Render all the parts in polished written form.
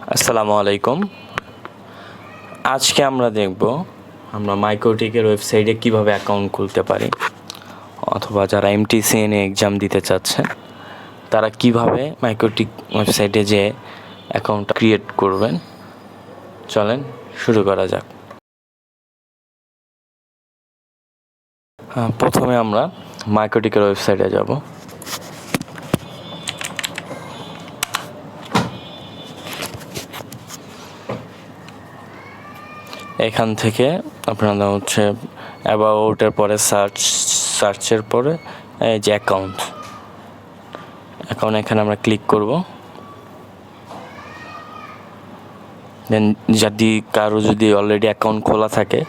আসসালামু আলাইকুম। আজকে আমরা দেখব আমরা মাইক্রোটিকের ওয়েবসাইটে কিভাবে অ্যাকাউন্ট খুলতে পারি, অথবা যারা MTCN এক্সাম দিতে চাচ্ছেন তারা কিভাবে মাইক্রোটিক ওয়েবসাইটে যে অ্যাকাউন্ট ক্রিয়েট করবেন। চলেন শুরু করা যাক। প্রথমে আমরা মাইক্রোটিকের ওয়েবসাইটে যাব। এখান থেকে আপনারা অ্যাবাউটের পরে সার্চের পরে এই যে অ্যাকাউন্ট এখানে আমরা ক্লিক করব। দেন কারো যদি অলরেডি অ্যাকাউন্ট খোলা থাকে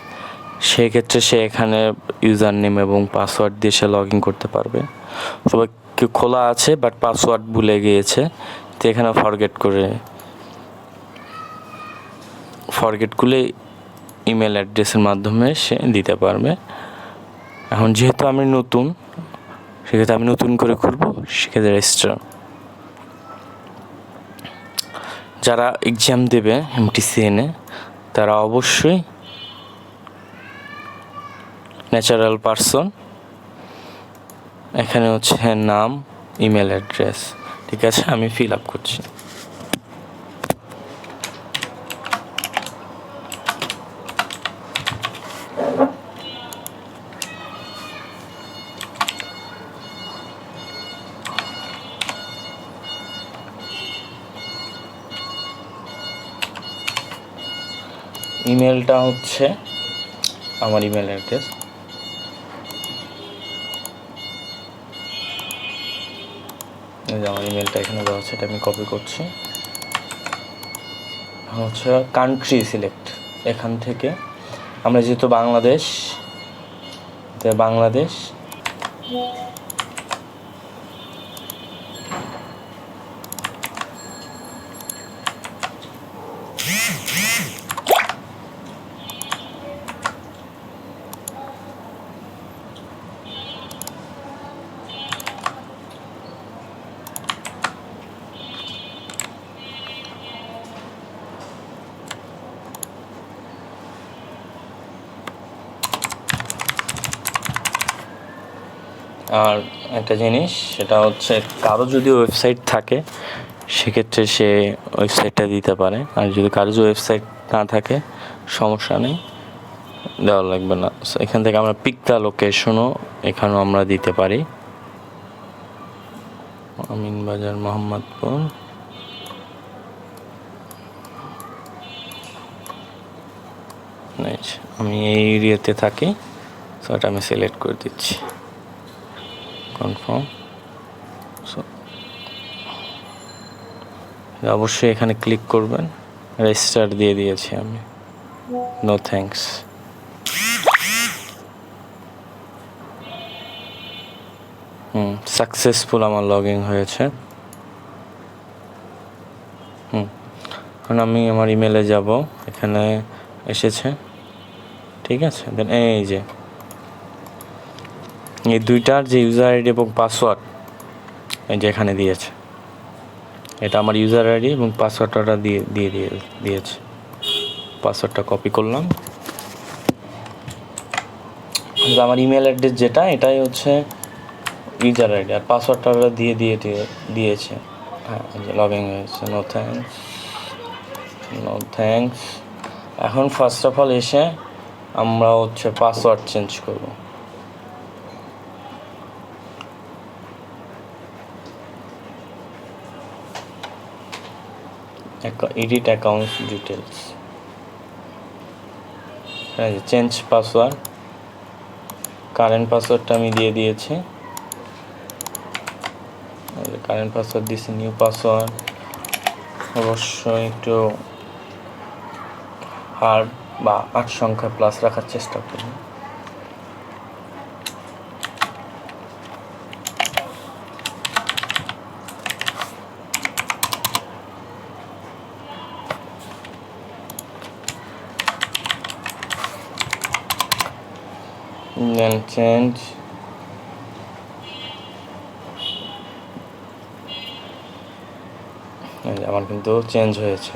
সেক্ষেত্রে সে এখানে ইউজার নেম এবং পাসওয়ার্ড দিয়ে সে লগ ইন করতে পারবে। তবে কেউ খোলা আছে বাট পাসওয়ার্ড ভুলে গিয়েছে, তো এখানে ফরগেট করলে ইমেল অ্যাড্রেসের মাধ্যমে সে দিতে পারবে। এখন যেহেতু আমি নতুন, সেক্ষেত্রে আমি নতুন করে খুলব, সেক্ষেত্রে রেজিস্টার। যারা এক্সাম দেবে MTCN-এ তারা অবশ্যই ন্যাচারাল পারসন, এখানে নাম, ইমেল অ্যাড্রেস, ঠিক আছে, আমি ফিল আপ করছি। ইমেলটা আমার ইমেল অ্যাড্রেস। আমার ইমেলটা এখানে দেওয়া আছে, এটা আমি কপি করছি। কান্ট্রি সিলেক্ট, এখান থেকে আমরা যেহেতু বাংলাদেশ, আর একটা জিনিস, সেটা কারো যদি ওয়েবসাইট থাকে সেক্ষেত্রে সে ওয়েবসাইটটা দিতে পারে, আর যদি কারো ওয়েবসাইট না থাকে সমস্যা নেই, দেওয়া লাগবে না। এখান থেকে আমরা পিক দ্য লোকেশনও এখানেও আমরা দিতে পারি। আমিনবাজার, মোহাম্মদপুর। আমি এই এরিয়াতে থাকি, সো এটা আমি সিলেক্ট করে দিচ্ছি, কনফার্ম। অবশ্যই এখানে ক্লিক করবেন। রেজিস্টার দিয়ে দিয়েছি আমি, নো থ্যাঙ্কস। সাকসেসফুল আমার লগ ইন হয়েছে। এখন আমি আমার ইমেলে যাব, এখানে এসেছে, ঠিক আছে। দেন এই যে এই দুইটার যে ইউজার আইডি এবং পাসওয়ার্ড এই যে এখানে দিয়েছে, এটা আমার ইউজার আইডি এবং পাসওয়ার্ডটা দিয়েছে। পাসওয়ার্ডটা কপি করলাম। আমার ইমেল অ্যাড্রেস যেটা, এটাই ইউজার আইডি, আর পাসওয়ার্ডটা দিয়েছে। হ্যাঁ, লগ ইন হয়েছে। No thanks. এখন ফার্স্ট অফ অল এসে আমরা পাসওয়ার্ড চেঞ্জ করব। Edit account details, change password. Current পাসওয়ার্ডটা আমি দিয়ে দিয়েছি, কারেন্ট পাসওয়ার্ড দিয়েছি। নিউ পাসওয়ার্ড অবশ্যই একটু হার্ড বা 8 সংখ্যা প্লাস রাখার চেষ্টা করি। Then change এই যে আমার কিন্তু চেঞ্জ হয়েছে।